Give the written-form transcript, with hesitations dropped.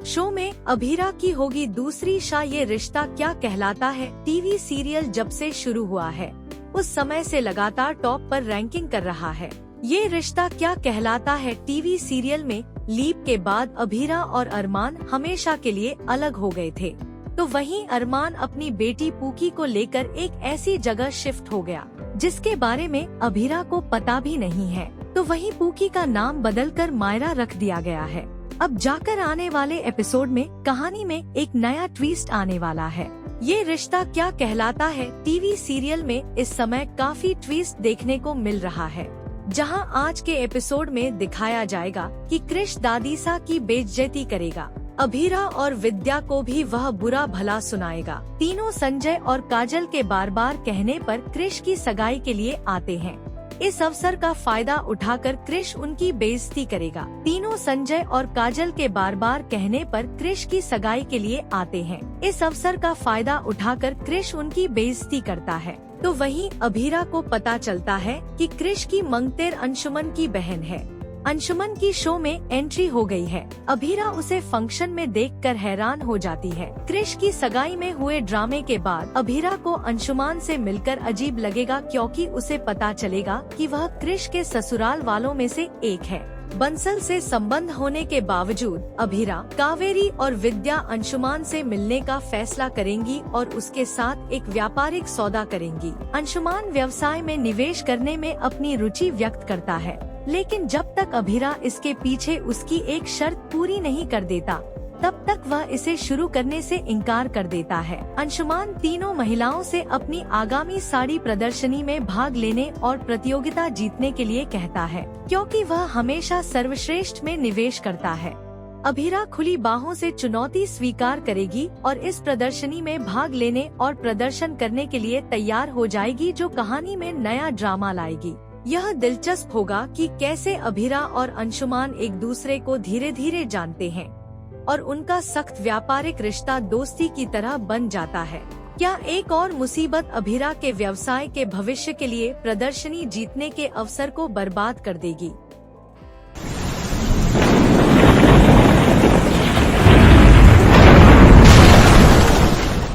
Show में अभीरा की होगी दूसरी शाह। ये रिश्ता क्या कहलाता है टीवी सीरियल जब से शुरू हुआ है उस समय से लगातार टॉप पर रैंकिंग कर रहा है। ये रिश्ता क्या कहलाता है टीवी सीरियल में लीप के बाद अभीरा और अरमान हमेशा के लिए अलग हो गए थे, तो वहीं अरमान अपनी बेटी पूकी को लेकर एक ऐसी जगह शिफ्ट हो गया जिसके बारे में अभीरा को पता भी नहीं है। तो वहीं पूकी का नाम बदलकर मायरा रख दिया गया है। अब जाकर आने वाले एपिसोड में कहानी में एक नया ट्विस्ट आने वाला है। ये रिश्ता क्या कहलाता है टीवी सीरियल में इस समय काफी ट्विस्ट देखने को मिल रहा है, जहां आज के एपिसोड में दिखाया जाएगा कि क्रिश दादीसा की बेइज्जती करेगा, अभीरा और विद्या को भी वह बुरा भला सुनाएगा। तीनों संजय और काजल के बार बार कहने पर क्रिश की सगाई के लिए आते हैं। इस अवसर का फायदा उठाकर क्रिश उनकी बेइज्जती करेगा। तीनों संजय और काजल के बार बार कहने पर क्रिश की सगाई के लिए आते हैं। इस अवसर का फायदा उठाकर क्रिश उनकी बेइज्जती करता है। तो वहीं अभीरा को पता चलता है कि क्रिश की मंगतेर अंशुमन की बहन है। अंशुमन की शो में एंट्री हो गई है। अभीरा उसे फंक्शन में देखकर हैरान हो जाती है। क्रिश की सगाई में हुए ड्रामे के बाद अभीरा को अंशुमान से मिलकर अजीब लगेगा, क्योंकि उसे पता चलेगा कि वह क्रिश के ससुराल वालों में से एक है। बंसल से संबंध होने के बावजूद अभीरा, कावेरी और विद्या अंशुमान से मिलने का फैसला करेंगी और उसके साथ एक व्यापारिक सौदा करेंगी। अंशुमान व्यवसाय में निवेश करने में अपनी रुचि व्यक्त करता है, लेकिन जब तक अभीरा इसके पीछे उसकी एक शर्त पूरी नहीं कर देता तब तक वह इसे शुरू करने से इनकार कर देता है। अंशुमान तीनों महिलाओं से अपनी आगामी साड़ी प्रदर्शनी में भाग लेने और प्रतियोगिता जीतने के लिए कहता है, क्योंकि वह हमेशा सर्वश्रेष्ठ में निवेश करता है। अभीरा खुली बाहों से चुनौती स्वीकार करेगी और इस प्रदर्शनी में भाग लेने और प्रदर्शन करने के लिए तैयार हो जाएगी, जो कहानी में नया ड्रामा लाएगी। यह दिलचस्प होगा कि कैसे अभीरा और अंशुमान एक दूसरे को धीरे धीरे जानते हैं और उनका सख्त व्यापारिक रिश्ता दोस्ती की तरह बन जाता है। क्या एक और मुसीबत अभीरा के व्यवसाय के भविष्य के लिए प्रदर्शनी जीतने के अवसर को बर्बाद कर देगी?